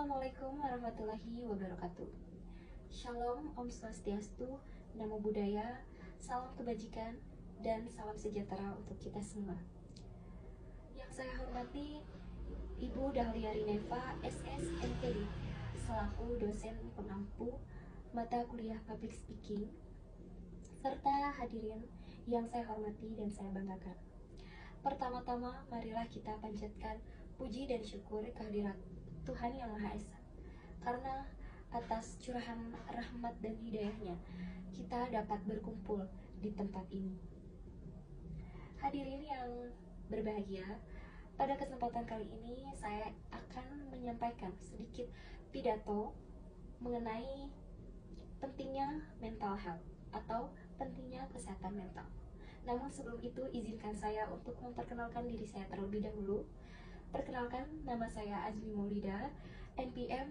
Assalamualaikum warahmatullahi wabarakatuh. Shalom, Om Swastiastu, Namo Buddhaya, salam kebajikan, dan salam sejahtera untuk kita semua. Yang saya hormati Ibu Dahlia Rineva, SSMPD, selaku dosen pengampu mata kuliah Public Speaking, serta hadirin yang saya hormati dan saya banggakan. Pertama-tama, marilah kita panjatkan puji dan syukur kehadirat Tuhan Yang Maha Esa, karena atas curahan rahmat dan hidayahnya kita dapat berkumpul di tempat ini. Hadirin yang berbahagia, pada kesempatan kali ini saya akan menyampaikan sedikit pidato mengenai pentingnya mental health atau pentingnya kesehatan mental. Namun sebelum itu, izinkan saya untuk memperkenalkan diri saya terlebih dahulu. Perkenalkan, nama saya Azmi Maulida, NPM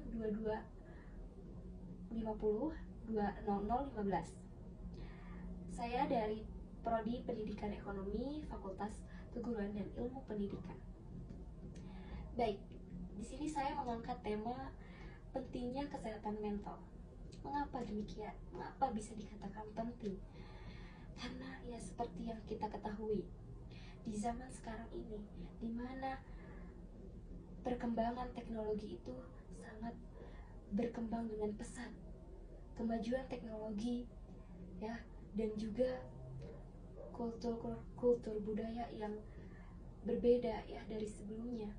22502015. Saya dari Prodi Pendidikan Ekonomi, Fakultas Keguruan dan Ilmu Pendidikan. Baik, di sini saya mengangkat tema pentingnya kesehatan mental. Mengapa demikian? Mengapa bisa dikatakan penting? Karena ya seperti yang kita ketahui, di zaman sekarang ini, di mana perkembangan teknologi itu sangat berkembang dengan pesat, kemajuan teknologi ya, dan juga kultur budaya yang berbeda ya dari sebelumnya.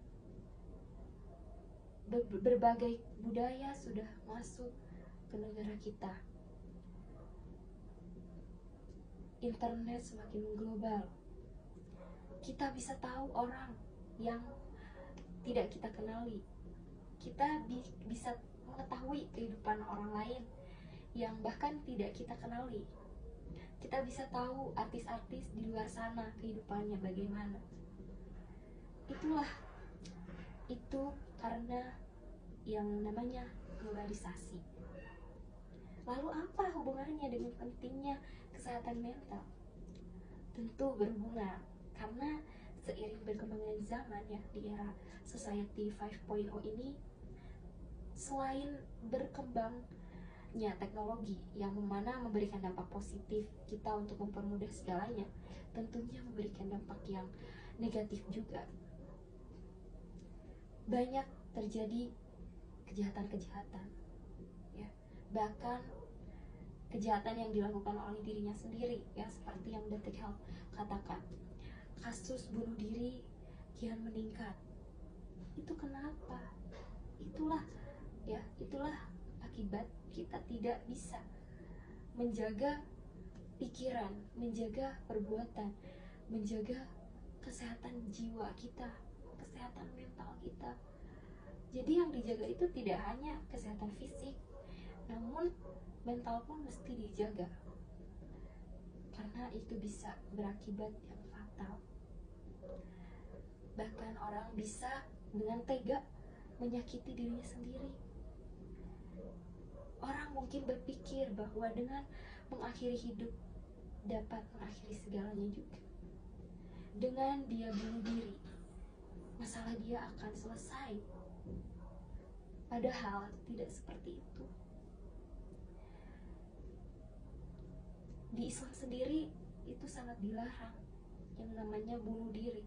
Berbagai budaya sudah masuk ke negara kita. Internet semakin global. Kita bisa tahu orang yang tidak kita kenali. Kita bisa mengetahui kehidupan orang lain yang bahkan tidak kita kenali. Kita bisa tahu artis-artis di luar sana kehidupannya bagaimana. Itu karena yang namanya globalisasi. Lalu apa hubungannya dengan pentingnya kesehatan mental? Tentu berhubungan, karena seiring berkembangnya zaman ya di era Society 5.0 ini, selain berkembangnya teknologi yang mana memberikan dampak positif kita untuk mempermudah segalanya, tentunya memberikan dampak yang negatif juga. Banyak terjadi kejahatan-kejahatan ya, bahkan kejahatan yang dilakukan oleh dirinya sendiri ya, seperti yang Detik Health katakan, kasus bunuh diri kian meningkat. Itu kenapa? Itulah akibat kita tidak bisa menjaga pikiran, menjaga perbuatan, menjaga kesehatan jiwa kita, kesehatan mental kita. Jadi yang dijaga itu tidak hanya kesehatan fisik, namun mental pun mesti dijaga, karena itu bisa berakibat yang fatal. Bahkan orang bisa dengan tega menyakiti dirinya sendiri. Orang mungkin berpikir bahwa dengan mengakhiri hidup dapat mengakhiri segalanya juga. Dengan dia bunuh diri, masalah dia akan selesai. Padahal tidak seperti itu. Di Islam sendiri itu sangat dilarang yang namanya bunuh diri.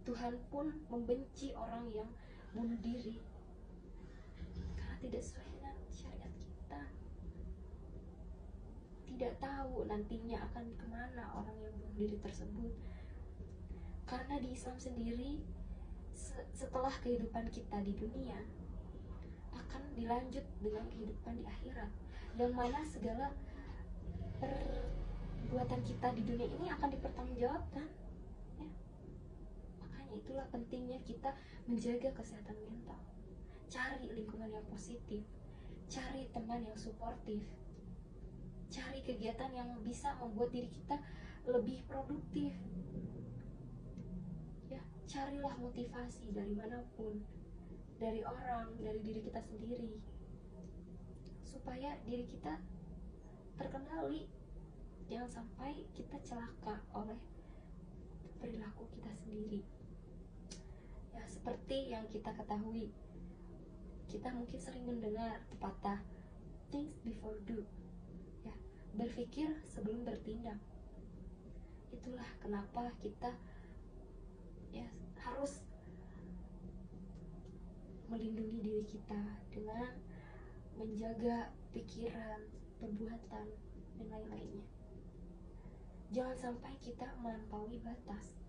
Tuhan pun membenci orang yang bunuh diri karena tidak sesuai dengan syariat kita. Tidak tahu nantinya akan kemana orang yang bunuh diri tersebut. Karena di Islam sendiri, setelah kehidupan kita di dunia akan dilanjut dengan kehidupan di akhirat, yang mana segala perbuatan kita di dunia ini akan dipertanggungjawabkan ya. Makanya itulah pentingnya kita menjaga kesehatan mental. Cari lingkungan yang positif, cari teman yang suportif, cari kegiatan yang bisa membuat diri kita lebih produktif ya. Carilah motivasi dari manapun, dari orang, dari diri kita sendiri, supaya diri kita terkendali. Jangan sampai kita celaka oleh perilaku kita sendiri ya. Seperti yang kita ketahui, Kita mungkin sering mendengar pepatah think before do, ya, berpikir sebelum bertindak. Itulah kenapa kita ya harus melindungi diri kita dengan menjaga pikiran, perbuatan, dan lain-lainnya. Jangan sampai kita melampaui batas.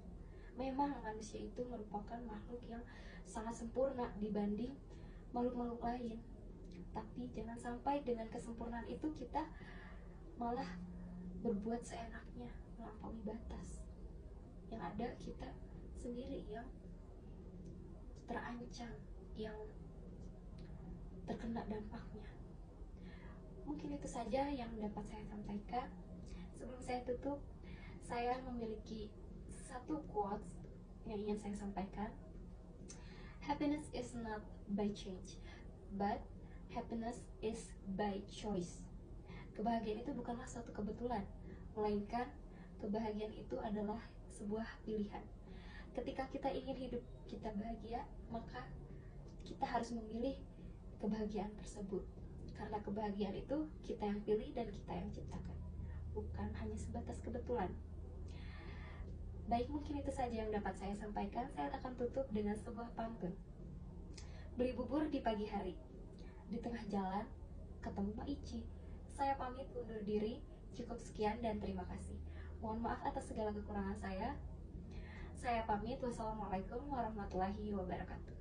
Memang manusia itu merupakan makhluk yang sangat sempurna dibanding makhluk-makhluk lain. Tapi jangan sampai dengan kesempurnaan itu kita malah berbuat seenaknya, melampaui batas. Yang ada kita sendiri yang terancam, yang terkena dampaknya. Mungkin itu saja yang dapat saya sampaikan. Sebelum saya tutup, saya memiliki satu quotes yang ingin saya sampaikan. Happiness is not by change, but happiness is by choice. Kebahagiaan itu bukanlah suatu kebetulan, melainkan kebahagiaan itu adalah sebuah pilihan. Ketika kita ingin hidup kita bahagia, maka kita harus memilih kebahagiaan tersebut. Karena kebahagiaan itu kita yang pilih dan kita yang ciptakan, bukan hanya sebatas kebetulan. Baik, mungkin itu saja yang dapat saya sampaikan. Saya akan tutup dengan sebuah pantun. Beli bubur di pagi hari, di tengah jalan ketemu Mak Ici. Saya pamit undur diri. Cukup sekian dan terima kasih. Mohon maaf atas segala kekurangan saya. Saya pamit. Wassalamualaikum warahmatullahi wabarakatuh.